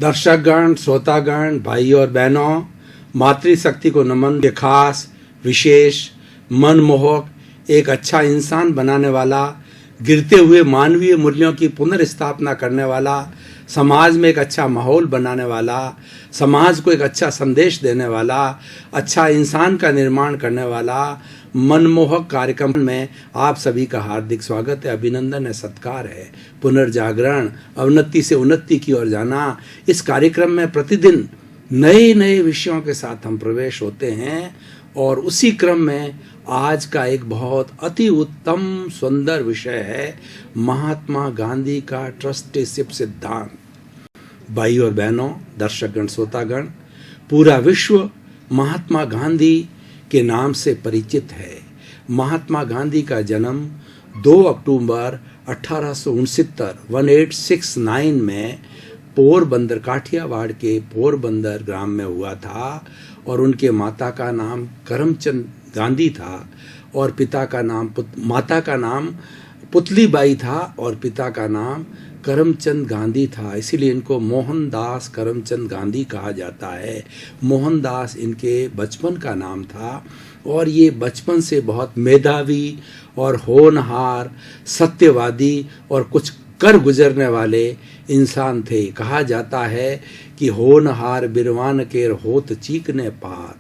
दर्शकगण, श्रोतागण, भाई और बहनों, मातृशक्ति को नमन। ये खास, विशेष, मनमोहक, एक अच्छा इंसान बनाने वाला, गिरते हुए मानवीय मूल्यों की पुनर्स्थापना करने वाला, समाज में एक अच्छा माहौल बनाने वाला, समाज को एक अच्छा संदेश देने वाला, अच्छा इंसान का निर्माण करने वाला मनमोहक कार्यक्रम में आप सभी का हार्दिक स्वागत है, अभिनंदन है, सत्कार है। पुनर्जागरण, अवनति से उन्नति की ओर जाना। इस कार्यक्रम में प्रतिदिन नए नए विषयों के साथ हम प्रवेश होते हैं और उसी क्रम में आज का एक बहुत अति उत्तम सुंदर विषय है महात्मा गांधी का ट्रस्टीशिप सिद्धांत। भाई और बहनों, दर्शकगण, श्रोतागण, पूरा विश्व महात्मा गांधी के नाम से परिचित है। महात्मा गांधी का जन्म 2 अक्टूबर 1869 में पोरबंदर, काठियावाड़ के पोरबंदर ग्राम में हुआ था और उनके माता का नाम करमचंद गांधी था और माता का नाम पुतलीबाई था और पिता का नाम करमचंद गांधी था। इसीलिए इनको मोहनदास करमचंद गांधी कहा जाता है। मोहनदास इनके बचपन का नाम था और ये बचपन से बहुत मेधावी और होनहार, सत्यवादी और कुछ कर गुजरने वाले इंसान थे। कहा जाता है कि होनहार बिरवान केर होत चीकने पात।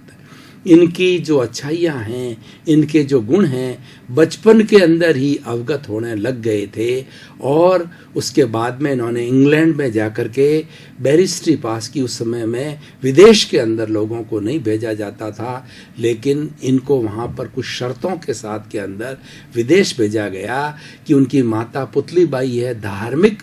इनकी जो अच्छाइयाँ हैं, इनके जो गुण हैं, बचपन के अंदर ही अवगत होने लग गए थे और उसके बाद में इन्होंने इंग्लैंड में जाकर के बैरिस्ट्री पास की। उस समय में विदेश के अंदर लोगों को नहीं भेजा जाता था, लेकिन इनको वहाँ पर कुछ शर्तों के साथ के अंदर विदेश भेजा गया कि उनकी माता पुतलीबाई है, धार्मिक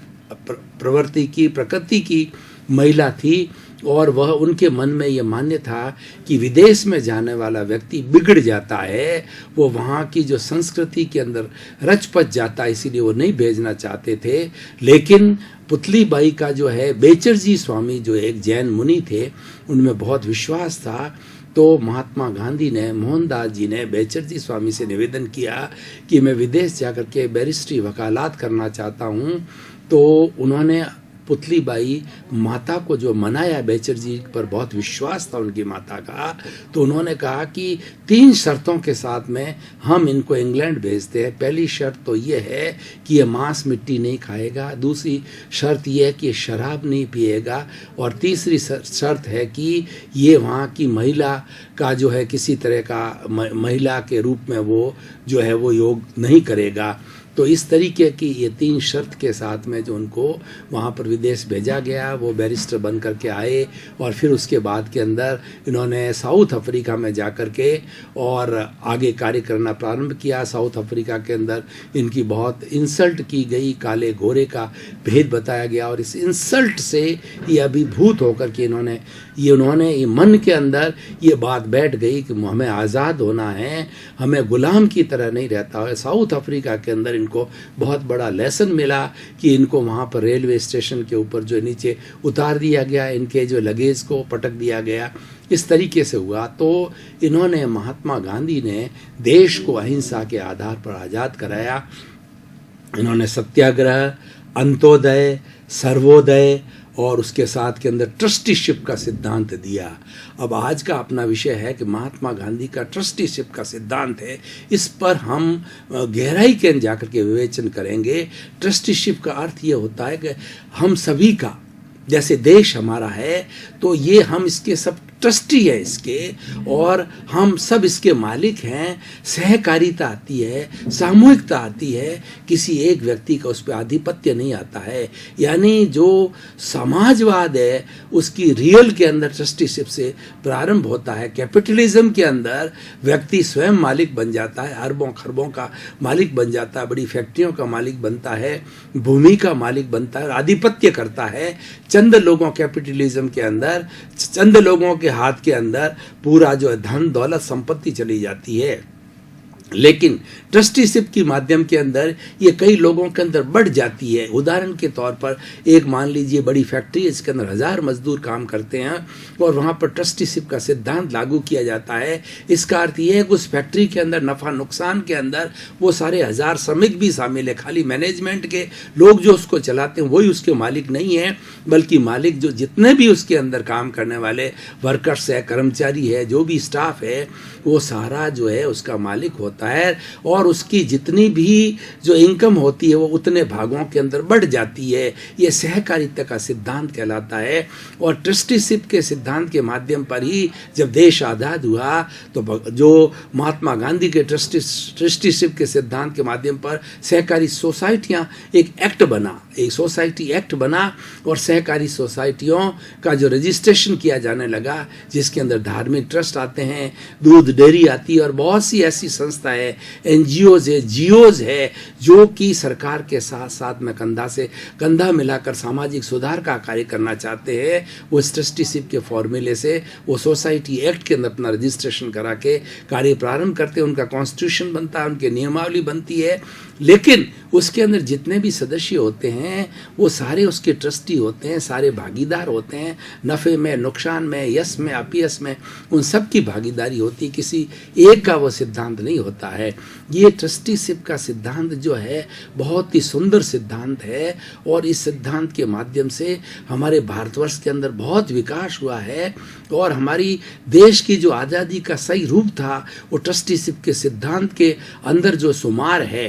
प्रकृति की महिला थी और वह उनके मन में ये मान्य था कि विदेश में जाने वाला व्यक्ति बिगड़ जाता है, वो वहाँ की जो संस्कृति के अंदर रचपच जाता है, इसीलिए वो नहीं भेजना चाहते थे। लेकिन पुतलीबाई का जो है बेचरजी स्वामी, जो एक जैन मुनि थे, उनमें बहुत विश्वास था। तो महात्मा गांधी ने, मोहनदास जी ने बेचरजी स्वामी से निवेदन किया कि मैं विदेश जाकर के बैरिस्ट्री वकालत करना चाहता हूँ। तो उन्होंने पुतलीबाई माता को जो मनाया, बेचर जी पर बहुत विश्वास था उनकी माता का, तो उन्होंने कहा कि 3 शर्तों के साथ में हम इनको इंग्लैंड भेजते हैं। पहली शर्त तो ये है कि ये मांस मिट्टी नहीं खाएगा, दूसरी शर्त ये है कि ये शराब नहीं पिएगा और तीसरी शर्त है कि ये वहाँ की महिला का जो है किसी तरह का महिला के रूप में वो जो है वो योग नहीं करेगा। तो इस तरीके की ये 3 शर्त के साथ में जो उनको वहाँ पर विदेश भेजा गया, वो बैरिस्टर बन कर के आए और फिर उसके बाद के अंदर इन्होंने साउथ अफ्रीका में जा कर के और आगे कार्य करना प्रारंभ किया। साउथ अफ्रीका के अंदर इनकी बहुत इंसल्ट की गई, काले घोरे का भेद बताया गया और इस इंसल्ट से ये अभिभूत होकर के उन्होंने मन के अंदर ये बात बैठ गई कि हमें आज़ाद होना है, हमें गुलाम की तरह नहीं रहता है। साउथ अफ्रीका के अंदर इनको बहुत बड़ा लेसन मिला कि इनको वहाँ पर रेलवे स्टेशन के ऊपर जो नीचे उतार दिया गया, इनके जो लगेज को पटक दिया गया, इस तरीके से हुआ। तो इन्होंने, महात्मा गांधी ने देश को अहिंसा के आधार पर आज़ाद कराया। इन्होंने सत्याग्रह, अंत्योदय, सर्वोदय और उसके साथ के अंदर ट्रस्टीशिप का सिद्धांत दिया। अब आज का अपना विषय है कि महात्मा गांधी का ट्रस्टीशिप का सिद्धांत है। इस पर हम गहराई के अंदर जाकर के विवेचन करेंगे। ट्रस्टीशिप का अर्थ ये होता है कि हम सभी का, जैसे देश हमारा है तो ये हम इसके सब ट्रस्टी है इसके और हम सब इसके मालिक हैं। सहकारिता आती है, सामूहिकता आती है, किसी एक व्यक्ति का उस पर आधिपत्य नहीं आता है। यानी जो समाजवाद है उसकी रियल के अंदर ट्रस्टीशिप से प्रारंभ होता है। कैपिटलिज्म के अंदर व्यक्ति स्वयं मालिक बन जाता है, अरबों खरबों का मालिक बन जाता है, बड़ी फैक्ट्रियों का मालिक बनता है, भूमि का मालिक बनता है, आधिपत्य करता है। चंद लोगों, कैपिटलिज्म के अंदर चंद लोगों के हाथ के अंदर पूरा जो धन दौलत संपत्ति चली जाती है। लेकिन ट्रस्टीशिप की माध्यम के अंदर ये कई लोगों के अंदर बढ़ जाती है। उदाहरण के तौर पर एक मान लीजिए बड़ी फैक्ट्री है, इसके अंदर 1000 मजदूर काम करते हैं और वहाँ पर ट्रस्टीशिप का सिद्धांत लागू किया जाता है। इसका अर्थ ये है कि उस फैक्ट्री के अंदर नफ़ा नुकसान के अंदर वो सारे 1000 श्रमिक भी शामिल है। खाली मैनेजमेंट के लोग जो उसको चलाते हैं वही उसके मालिक नहीं है, बल्कि मालिक जो जितने भी उसके अंदर काम करने वाले वर्कर्स है, कर्मचारी है, जो भी स्टाफ है, वो सारा जो है उसका मालिक होता है और उसकी जितनी भी जो इनकम होती है वो उतने भागों के अंदर बढ़ जाती है। ये सहकारिता का सिद्धांत कहलाता है। और ट्रस्टीशिप के सिद्धांत के माध्यम पर ही जब देश आज़ाद हुआ तो जो महात्मा गांधी के ट्रस्टीशिप के सिद्धांत के माध्यम पर सहकारी सोसाइटियाँ एक एक्ट बना, एक सोसाइटी एक्ट बना और सहकारी सोसाइटियों का जो रजिस्ट्रेशन किया जाने लगा, जिसके अंदर धार्मिक ट्रस्ट आते हैं, दूध डेयरी आती है और बहुत सी ऐसी संस्था है, एनजीओज है, जियोज है, जो कि सरकार के साथ साथ में कंधा से कंधा मिलाकर सामाजिक सुधार का कार्य करना चाहते हैं। वो ट्रस्टीशिप के फॉर्मूले से वो सोसाइटी एक्ट के अंदर अपना रजिस्ट्रेशन करा के कार्य प्रारंभ करते हैं। उनका कॉन्स्टिट्यूशन बनता है, उनकी नियमावली बनती है, लेकिन उसके अंदर जितने भी सदस्य होते हैं वो सारे उसके ट्रस्टी होते हैं, सारे भागीदार होते हैं। नफ़े में, नुकसान में, यश में, अपयश में उन सब की भागीदारी होती है, किसी एक का वो सिद्धांत नहीं होता है। ये ट्रस्टीशिप का सिद्धांत जो है बहुत ही सुंदर सिद्धांत है और इस सिद्धांत के माध्यम से हमारे भारतवर्ष के अंदर बहुत विकास हुआ है और हमारी देश की जो आज़ादी का सही रूप था वो ट्रस्टीशिप के सिद्धांत के अंदर जो शुमार है।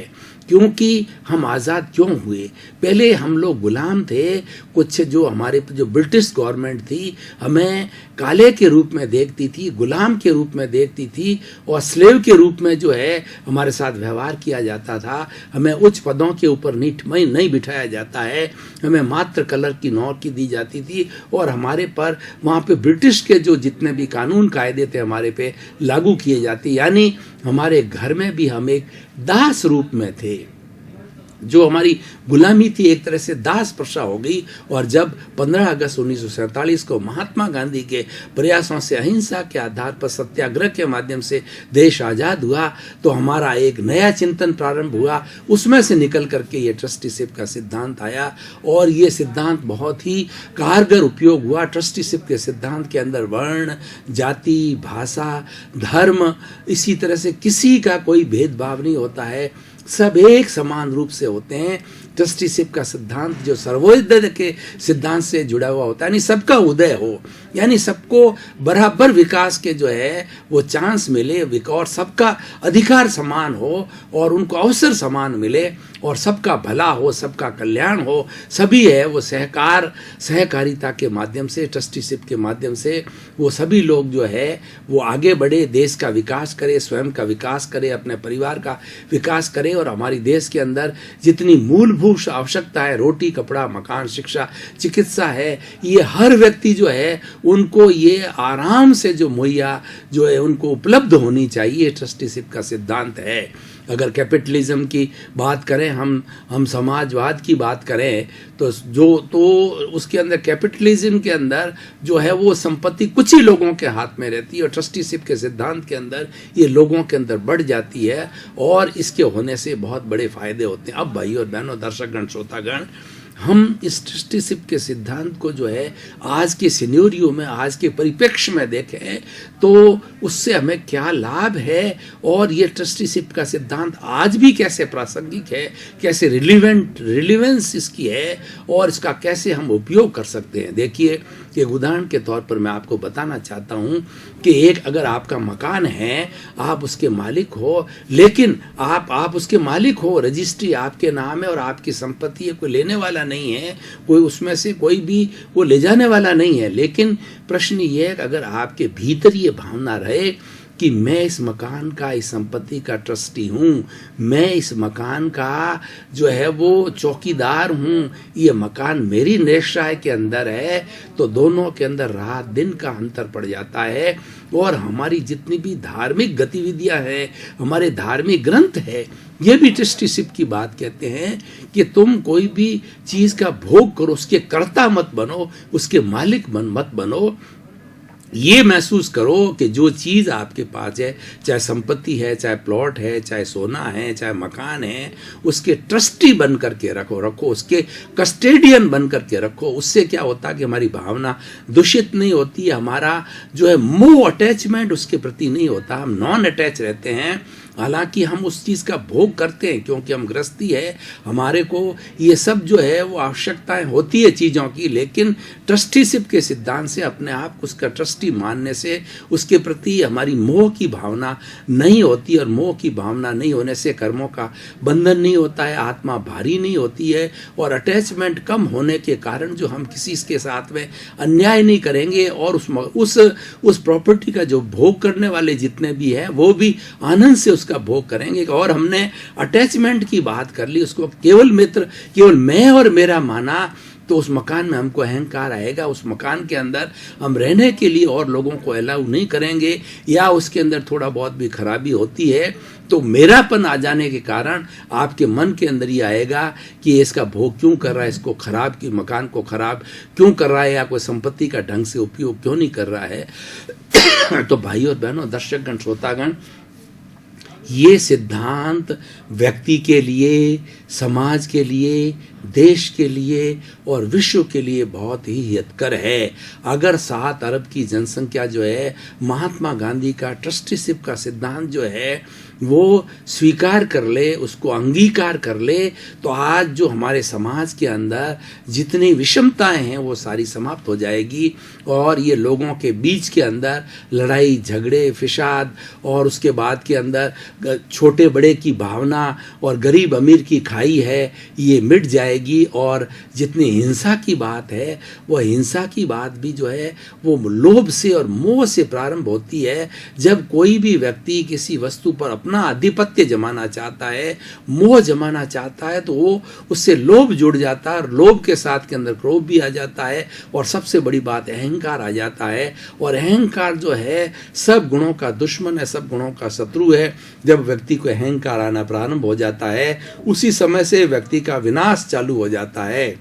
क्योंकि हम आज़ाद क्यों हुए? पहले हम लोग गुलाम थे। कुछ जो हमारे जो ब्रिटिश गवर्नमेंट थी हमें काले के रूप में देखती थी, गुलाम के रूप में देखती थी और स्लेव के रूप में जो है हमारे साथ व्यवहार किया जाता था। हमें उच्च पदों के ऊपर नहीं बिठाया जाता है, हमें मात्र कलर की नौकरी दी जाती थी और हमारे पर वहाँ पे ब्रिटिश के जो जितने भी कानून कायदे थे हमारे पे लागू किए जाते, यानी हमारे घर में भी हम एक दास रूप में थे। जो हमारी गुलामी थी एक तरह से दास प्रथा हो गई। और जब 15 अगस्त 1947 को महात्मा गांधी के प्रयासों से अहिंसा के आधार पर सत्याग्रह के माध्यम से देश आज़ाद हुआ तो हमारा एक नया चिंतन प्रारंभ हुआ। उसमें से निकल करके ये ट्रस्टीशिप का सिद्धांत आया और ये सिद्धांत बहुत ही कारगर उपयोग हुआ। ट्रस्टीशिप के सिद्धांत के अंदर वर्ण, जाति, भाषा, धर्म, इसी तरह से किसी का कोई भेदभाव नहीं होता है, सब एक समान रूप से होते हैं। ट्रस्टीशिप का सिद्धांत जो सर्वोदय के सिद्धांत से जुड़ा हुआ होता है, यानी सबका उदय हो, यानी सबको बराबर विकास के जो है वो चांस मिले और सबका अधिकार समान हो और उनको अवसर समान मिले और सबका भला हो, सबका कल्याण हो। सभी है वो सहकारिता के माध्यम से, ट्रस्टीशिप के माध्यम से वो सभी लोग जो है वो आगे बढ़े, देश का विकास करे, स्वयं का विकास करे, अपने परिवार का विकास करे और हमारी देश के अंदर जितनी मूलभूत आवश्यकता है, रोटी, कपड़ा, मकान, शिक्षा, चिकित्सा है, ये हर व्यक्ति जो है उनको ये आराम से जो मुहैया जो है उनको उपलब्ध होनी चाहिए। ट्रस्टीशिप का सिद्धांत है। अगर कैपिटलिज्म की बात करें, हम समाजवाद की बात करें तो उसके अंदर कैपिटलिज्म के अंदर जो है वो संपत्ति कुछ ही लोगों के हाथ में रहती है और ट्रस्टीशिप के सिद्धांत के अंदर ये लोगों के अंदर बढ़ जाती है और इसके होने से बहुत बड़े फायदे होते हैं। अब भाई और बहनों, दर्शकगण, श्रोतागण, हम इस ट्रस्टीशिप के सिद्धांत को जो है आज के सिनेरियो में, आज के परिप्रेक्ष्य में देखें तो उससे हमें क्या लाभ है और ये ट्रस्टीशिप का सिद्धांत आज भी कैसे प्रासंगिक है, कैसे रिलेवेंस इसकी है और इसका कैसे हम उपयोग कर सकते हैं। देखिए, एक उदाहरण के तौर पर मैं आपको बताना चाहता हूँ कि अगर आपका मकान है, आप उसके मालिक हो, लेकिन आप उसके मालिक हो, रजिस्ट्री आपके नाम है और आपकी संपत्ति है, कोई लेने वाला नहीं है, कोई उसमें से कोई भी वो ले जाने वाला नहीं है। लेकिन प्रश्न ये है कि अगर आपके भीतर ये भावना रहे कि मैं इस मकान का, इस संपत्ति का ट्रस्टी हूँ, मैं इस मकान का जो है वो चौकीदार हूँ, ये मकान मेरी निश्चय के अंदर है, तो दोनों के अंदर रात दिन का अंतर पड़ जाता है और हमारी जितनी भी धार्मिक गतिविधियाँ हैं, हमारे धार्मिक ग्रंथ है, ये भी ट्रस्टीशिप की बात कहते हैं कि तुम कोई भी चीज़ का भोग करो, उसके कर्ता मत बनो, उसके मालिक मत बनो। ये महसूस करो कि जो चीज़ आपके पास है, चाहे संपत्ति है, चाहे प्लॉट है, चाहे सोना है, चाहे मकान है, उसके ट्रस्टी बन करके रखो, उसके कस्टेडियन बन करके रखो। उससे क्या होता है कि हमारी भावना दूषित नहीं होती है, हमारा जो है मोह अटैचमेंट उसके प्रति नहीं होता, हम नॉन अटैच रहते हैं। हालांकि हम उस चीज़ का भोग करते हैं क्योंकि हम गृहस्थी है, हमारे को ये सब जो है वो आवश्यकताएं होती है चीज़ों की, लेकिन ट्रस्टीशिप के सिद्धांत से अपने आप को उसका ट्रस्टी मानने से उसके प्रति हमारी मोह की भावना नहीं होती, और मोह की भावना नहीं होने से कर्मों का बंधन नहीं होता है, आत्मा भारी नहीं होती है, और अटैचमेंट कम होने के कारण जो हम किसी के साथ में अन्याय नहीं करेंगे, और उस प्रॉपर्टी का जो भोग करने वाले जितने भी हैं वो भी आनंद से उसका भोग करेंगे। और हमने अटैचमेंट की बात कर ली, उसको केवल मैं और मेरा माना, तो उस मकान में हमको अहंकार आएगा, उस मकान के अंदर हम रहने के लिए और लोगों को अलाउ नहीं करेंगे, या उसके अंदर थोड़ा बहुत भी खराबी होती है तो मेरापन आ जाने के कारण आपके मन के अंदर ये आएगा कि ये इसका भोग क्यों कर रहा है, इसको खराब की मकान को खराब क्यों कर रहा है, या कोई संपत्ति का ढंग से उपयोग क्यों नहीं कर रहा है। तो भाई और बहनों, दर्शकगण, श्रोतागण, ये सिद्धांत व्यक्ति के लिए, समाज के लिए, देश के लिए और विश्व के लिए बहुत ही हितकर है। अगर 7 अरब की जनसंख्या जो है महात्मा गांधी का ट्रस्टीशिप का सिद्धांत जो है वो स्वीकार कर ले, उसको अंगीकार कर ले, तो आज जो हमारे समाज के अंदर जितनी विषमताएं हैं वो सारी समाप्त हो जाएगी, और ये लोगों के बीच के अंदर लड़ाई झगड़े फिसाद, और उसके बाद के अंदर छोटे बड़े की भावना और गरीब अमीर की खाई है, ये मिट जाएगी। और जितनी हिंसा की बात है, वह हिंसा की बात भी जो है वो लोभ से और मोह से प्रारंभ होती है। जब कोई भी व्यक्ति किसी वस्तु पर अपना आधिपत्य जमाना चाहता है, मोह जमाना चाहता है, तो वो उससे लोभ जुड़ जाता है, और लोभ के साथ के अंदर क्रोध भी आ जाता है, और सबसे बड़ी बात अहंकार आ जाता है। और अहंकार जो है सब गुणों का दुश्मन है, सब गुणों का शत्रु है। जब व्यक्ति को अहंकार आना प्रारंभ हो जाता है, उसी समय से व्यक्ति का विनाश चालू हो जाता है।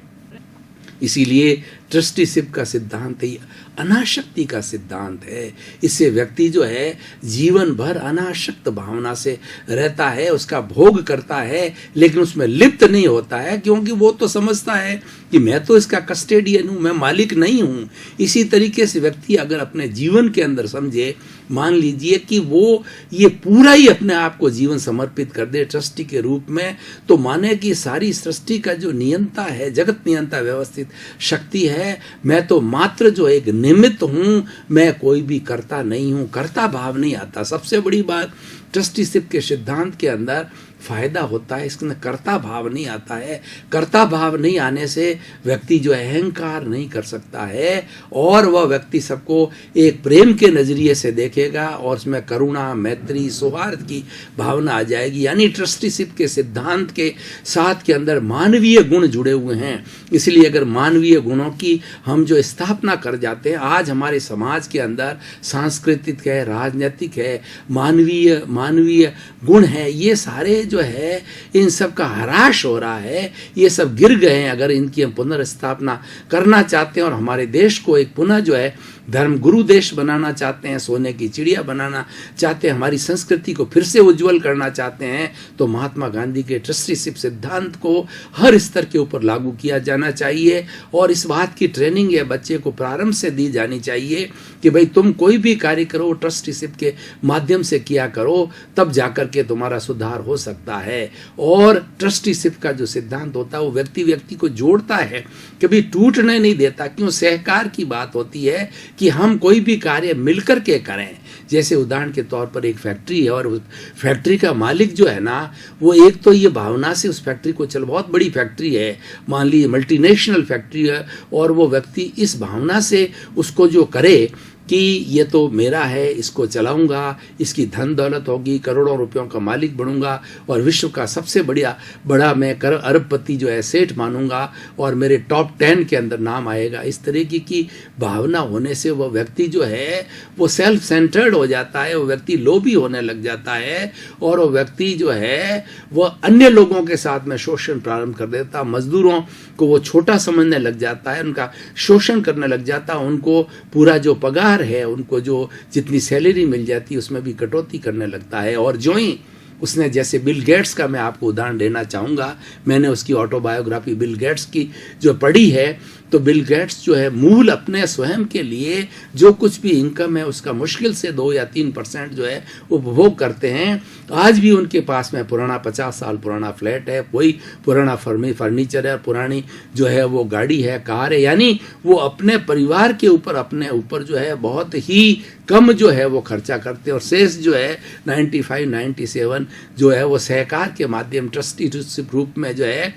इसीलिए ट्रस्टीशिप का सिद्धांत ही अनाशक्ति का सिद्धांत है। इससे व्यक्ति जो है जीवन भर अनाशक्त भावना से रहता है, उसका भोग करता है, लेकिन उसमें लिप्त नहीं होता है, क्योंकि वो तो समझता है कि मैं तो इसका कस्टेडियन हूँ, मैं मालिक नहीं हूँ। इसी तरीके से व्यक्ति अगर अपने जीवन के अंदर समझे, मान लीजिए कि वो ये पूरा ही अपने आप को जीवन समर्पित कर दे ट्रस्टी के रूप में, तो माने कि सारी सृष्टि का जो नियंता है, जगत नियंता व्यवस्थित शक्ति है, मैं तो मात्र जो एक निमित्त हूं, मैं कोई भी कर्ता नहीं हूं, कर्ता भाव नहीं आता। सबसे बड़ी बात ट्रस्टीशिप के सिद्धांत के अंदर फायदा होता है, इसके अंदर कर्ता भाव नहीं आता है। कर्ता भाव नहीं आने से व्यक्ति जो अहंकार नहीं कर सकता है, और वह व्यक्ति सबको एक प्रेम के नजरिए से देखेगा, और उसमें करुणा, मैत्री, सौहार्द की भावना आ जाएगी। यानी ट्रस्टीशिप के सिद्धांत के साथ के अंदर मानवीय गुण जुड़े हुए हैं। इसलिए अगर मानवीय गुणों की हम जो स्थापना कर जाते हैं, आज हमारे समाज के अंदर सांस्कृतिक है, राजनीतिक है, मानवीय गुण है, ये सारे जो है इन सब का ह्रास हो रहा है, ये सब गिर गए हैं। अगर इनकी हम पुनर्स्थापना करना चाहते हैं और हमारे देश को एक पुनः जो है धर्म गुरु देश बनाना चाहते हैं, सोने की चिड़िया बनाना चाहते हैं, हमारी संस्कृति को फिर से उज्जवल करना चाहते हैं, तो महात्मा गांधी के ट्रस्टीशिप सिद्धांत को हर स्तर के ऊपर लागू किया जाना चाहिए। और इस बात की ट्रेनिंग या बच्चे को प्रारंभ से दी जानी चाहिए कि भाई तुम कोई भी कार्य करो ट्रस्टीशिप के माध्यम से किया करो, तब जाकर के तुम्हारा सुधार हो सकता है। और ट्रस्टीशिप का जो सिद्धांत होता है वो व्यक्ति को जोड़ता है, कभी टूटने नहीं देता। क्यों? सहकार की बात होती है कि हम कोई भी कार्य मिलकर के करें। जैसे उदाहरण के तौर पर एक फैक्ट्री है, और उस फैक्ट्री का मालिक जो है ना, वो एक तो ये भावना से उस फैक्ट्री को चल, बहुत बड़ी फैक्ट्री है, मान लीजिए मल्टीनेशनल फैक्ट्री है, और वो व्यक्ति इस भावना से उसको जो करे कि ये तो मेरा है, इसको चलाऊंगा, इसकी धन दौलत होगी, करोड़ों रुपयों का मालिक बनूंगा, और विश्व का सबसे बड़ा मैं अरबपति जो है सेठ मानूंगा, और मेरे टॉप 10 के अंदर नाम आएगा। इस तरीके की भावना होने से वह व्यक्ति जो है वो सेल्फ सेंटर्ड हो जाता है, वो व्यक्ति लोभी होने लग जाता है, और वो व्यक्ति जो है वह अन्य लोगों के साथ में शोषण प्रारंभ कर देता। मजदूरों को वो छोटा समझने लग जाता है, उनका शोषण करने लग जाता, उनको पूरा जो पगार पगार है, उनको जो जितनी सैलरी मिल जाती है उसमें भी कटौती करने लगता है। और जो ही उसने, जैसे बिल गेट्स का मैं आपको उदाहरण देना चाहूँगा, मैंने उसकी ऑटोबायोग्राफी बिल गेट्स की जो पढ़ी है, तो बिल गेट्स जो है मूल अपने स्वयं के लिए जो कुछ भी इनकम है उसका मुश्किल से 2 या 3% जो है उपभोग करते हैं। आज भी उनके पास में पुराना 50 साल पुराना फ्लैट है, कोई पुराना फर्नीचर है, पुरानी जो है वो गाड़ी है, कार है, यानी वो अपने परिवार के ऊपर, अपने ऊपर जो है बहुत ही कम जो है वो खर्चा करते हैं। और शेष जो है 95-97 जो है वो सहकार के माध्यम ट्रस्टीशिप रूप में जो है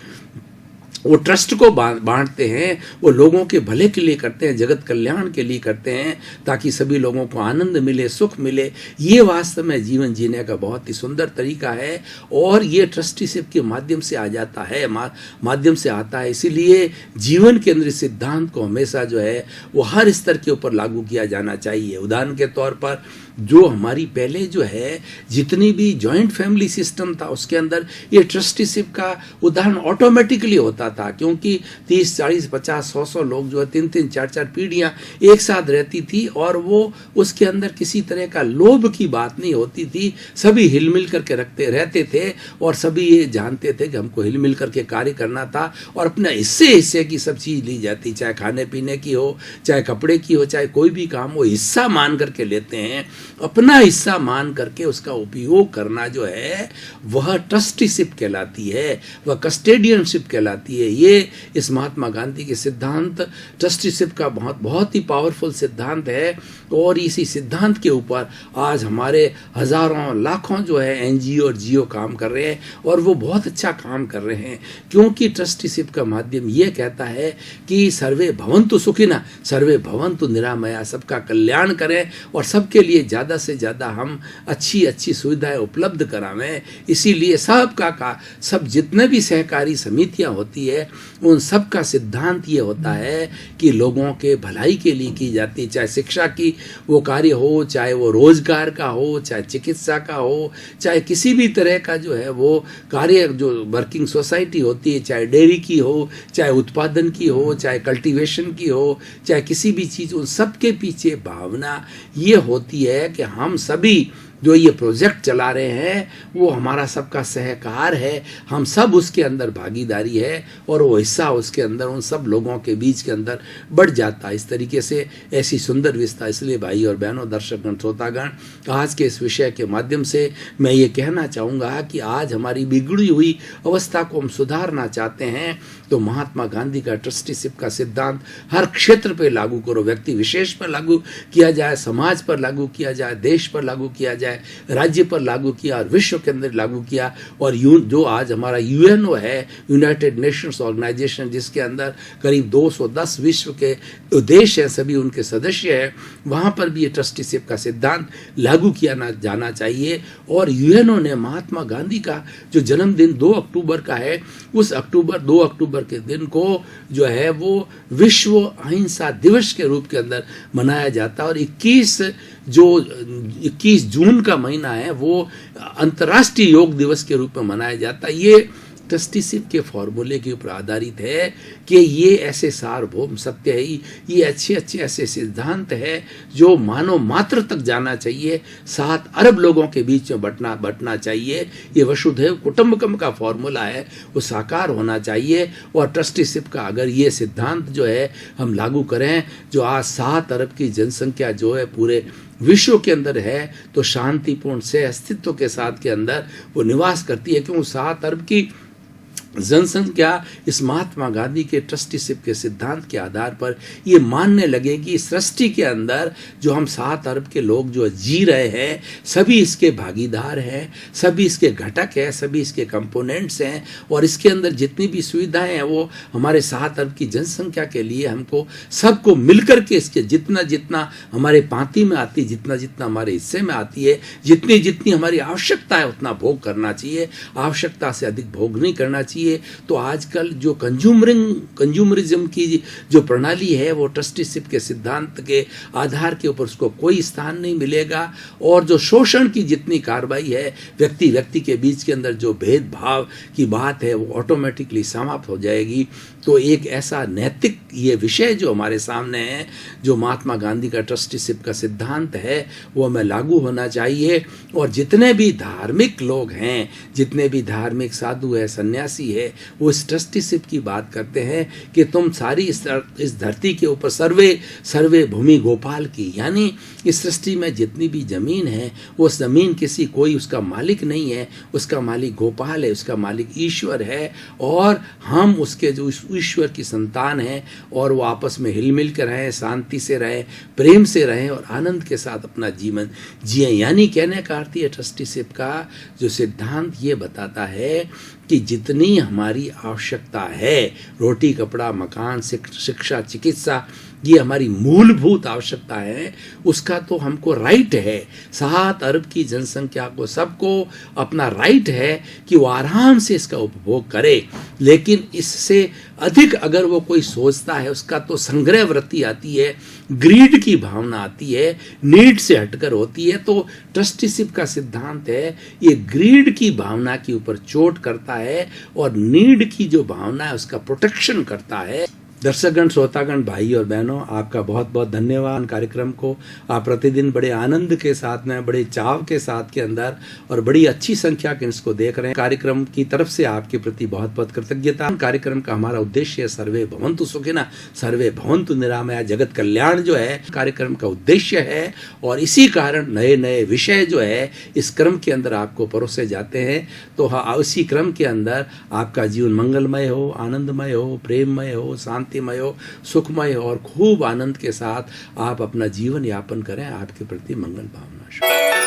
वो ट्रस्ट को बांटते हैं। वो लोगों के भले के लिए करते हैं, जगत कल्याण के लिए करते हैं, ताकि सभी लोगों को आनंद मिले, सुख मिले। ये वास्तव में जीवन जीने का बहुत ही सुंदर तरीका है और ये ट्रस्टीशिप के माध्यम से आ जाता है, माध्यम से आता है। इसीलिए जीवन के अंदर सिद्धांत को हमेशा जो है वो हर स्तर के ऊपर लागू किया जाना चाहिए। उदाहरण के तौर पर जो हमारी पहले जो है जितनी भी जॉइंट फैमिली सिस्टम था उसके अंदर ये ट्रस्टीशिप का उदाहरण ऑटोमेटिकली होता था, क्योंकि 30, 40, 50, 100 लोग जो है 3-3, 4-4 पीढ़ियां एक साथ रहती थी और वो उसके अंदर किसी तरह का लोभ की बात नहीं होती थी। सभी हिलमिल करके रहते थे और सभी ये जानते थे कि हमको हिलमिल करके कार्य करना था और अपने हिस्से की सब चीज़ ली जाती, चाहे खाने पीने की हो, चाहे कपड़े की हो, चाहे कोई भी काम हो, हिस्सा मान करके लेते हैं। अपना हिस्सा मान करके उसका उपयोग करना जो है वह ट्रस्टीशिप कहलाती है, वह कस्टेडियनशिप कहलाती है। ये इस महात्मा गांधी के सिद्धांत ट्रस्टीशिप का बहुत ही पावरफुल सिद्धांत है और इसी सिद्धांत के ऊपर आज हमारे हजारों लाखों जो है एनजीओ और जीओ काम कर रहे हैं और वो बहुत अच्छा काम कर रहे हैं, क्योंकि ट्रस्टीशिप का माध्यम ये कहता है कि सर्वे भवन्तु सुखिनः, सर्वे भवन्तु निरामया, सबका कल्याण करें और सबके लिए ज़्यादा से ज़्यादा हम अच्छी सुविधाएं उपलब्ध करावें। इसीलिए सब जितने भी सहकारी समितियां होती है उन सब का सिद्धांत ये होता है कि लोगों के भलाई के लिए की जाती है, चाहे शिक्षा की वो कार्य हो, चाहे वो रोजगार का हो, चाहे चिकित्सा का हो, चाहे किसी भी तरह का जो है वो कार्य जो वर्किंग सोसाइटी होती है, चाहे डेयरी की हो, चाहे उत्पादन की हो, चाहे कल्टीवेशन की हो, चाहे किसी भी चीज़, उन सब के पीछे भावना ये होती है कि हम सभी जो ये प्रोजेक्ट चला रहे हैं वो हमारा सबका सहकार है, हम सब उसके अंदर भागीदारी है और वो हिस्सा उसके अंदर उन सब लोगों के बीच के अंदर बढ़ जाता है। इस तरीके से ऐसी सुंदर विस्तार। इसलिए भाई और बहनों, दर्शकगण, श्रोतागण, आज के इस विषय के माध्यम से मैं ये कहना चाहूँगा कि आज हमारी बिगड़ी हुई अवस्था को हम सुधारना चाहते हैं तो महात्मा गांधी का ट्रस्टीशिप का सिद्धांत हर क्षेत्र पर लागू करो, व्यक्ति विशेष पर लागू किया जाए, समाज पर लागू किया जाए, देश पर लागू किया जाए, राज्य पर लागू किया और विश्व के अंदर लागू किया। और जो आज हमारा यूएनओ है, यूनाइटेड नेशंस ऑर्गेनाइजेशन, जिसके अंदर करीब 210 विश्व के देश हैं, सभी उनके सदस्य हैं, वहाँ पर भी ये ट्रस्टीशिप का सिद्धांत लागू किया जाना चाहिए। और यूएनओ ने महात्मा गांधी का जो जन्मदिन 2 अक्टूबर का है, उस 2 अक्टूबर के दिन को जो है वो विश्व अहिंसा दिवस के रूप के अंदर मनाया जाता है। और 21 जून का महीना है वो अंतर्राष्ट्रीय योग दिवस के रूप में मनाया जाता है। ये ट्रस्टीशिप के फॉर्मूले के ऊपर आधारित है कि ये ऐसे सार्वभौम सत्य है, ये अच्छे ऐसे सिद्धांत है जो मानव मात्र तक जाना चाहिए, 7 अरब लोगों के बीच में बंटना चाहिए। ये वसुधैव कुटुंबकम का फॉर्मूला है, वो साकार होना चाहिए। और ट्रस्टीशिप का अगर ये सिद्धांत जो है हम लागू करें, जो आज 7 अरब की जनसंख्या जो है पूरे विश्व के अंदर है, तो शांतिपूर्ण से अस्तित्व के साथ के अंदर वो निवास करती है, क्यों 7 अरब की जनसंख्या इस महात्मा गांधी के ट्रस्टीशिप के सिद्धांत के आधार पर ये मानने लगेगी सृष्टि के अंदर जो हम 7 अरब के लोग जो जी रहे हैं, सभी इसके भागीदार हैं, सभी इसके घटक हैं, सभी इसके कंपोनेंट्स हैं और इसके अंदर जितनी भी सुविधाएं हैं वो हमारे 7 अरब की जनसंख्या के लिए हमको सबको मिलकर के इसके जितना हमारे पांति में आती, जितना हमारे हिस्से में आती है, जितनी हमारी आवश्यकता है उतना भोग करना चाहिए। आवश्यकता से अधिक भोग नहीं करना चाहिए। चाहिए। तो आजकल जो कंज्यूमरिज्म की जो प्रणाली है वो ट्रस्टीशिप के सिद्धांत के आधार के ऊपर उसको कोई स्थान नहीं मिलेगा। और जो शोषण की जितनी कार्रवाई है, व्यक्ति व्यक्ति के बीच के अंदर जो भेदभाव की बात है, वो ऑटोमेटिकली समाप्त हो जाएगी। तो एक ऐसा नैतिक ये विषय जो हमारे सामने है, जो महात्मा गांधी का ट्रस्टीशिप का सिद्धांत है, वो हमें लागू होना चाहिए। और जितने भी धार्मिक लोग हैं, जितने भी धार्मिक साधु है, सन्यासी है, वो इस ट्रस्टीशिप की बात करते हैं कि तुम सारी इस धरती के ऊपर सर्वे भूमि गोपाल की, यानी इस सृष्टि में जितनी भी जमीन है, वो जमीन किसी कोई उसका मालिक नहीं है, उसका मालिक गोपाल है, उसका मालिक ईश्वर है। और हम उसके जो ईश्वर की संतान हैं, और वो आपस में हिलमिल कर रहें, शांति से रहें, प्रेम से रहें और आनंद के साथ अपना जीवन जिए। यानी कहने का अर्थ ये ट्रस्टीशिप का जो सिद्धांत ये बताता है कि जितनी हमारी आवश्यकता है, रोटी कपड़ा मकान शिक्षा चिकित्सा, ये हमारी मूलभूत आवश्यकता है, उसका तो हमको राइट है। 7 अरब की जनसंख्या को सबको अपना राइट है कि वो आराम से इसका उपभोग करे। लेकिन इससे अधिक अगर वो कोई सोचता है, उसका तो संग्रह वृत्ति आती है, ग्रीड की भावना आती है, नीड से हटकर होती है। तो ट्रस्टीशिप का सिद्धांत है ये ग्रीड की भावना के ऊपर चोट करता है और नीड की जो भावना है उसका प्रोटेक्शन करता है। दर्शकगण, श्रोतागण, भाई और बहनों, आपका बहुत बहुत धन्यवाद। कार्यक्रम को आप प्रतिदिन बड़े आनंद के साथ में, बड़े चाव के साथ के अंदर और बड़ी अच्छी संख्या के इसको देख रहे हैं। कार्यक्रम की तरफ से आपके प्रति बहुत बहुत कृतज्ञता। कार्यक्रम का हमारा उद्देश्य है सर्वे भवन्तु सुखिनः, सर्वे भवन्तु निरामया, जगत कल्याण जो है कार्यक्रम का उद्देश्य है। और इसी कारण नए नए विषय जो है इस क्रम के अंदर आपको परोसे जाते हैं। तो हाँ, उसी क्रम के अंदर आपका जीवन मंगलमय हो, आनंदमय हो, प्रेममय हो, शांतिमय हो, सुखमय हो और खूब आनंद के साथ आप अपना जीवन यापन करें। आपके प्रति मंगल भावना।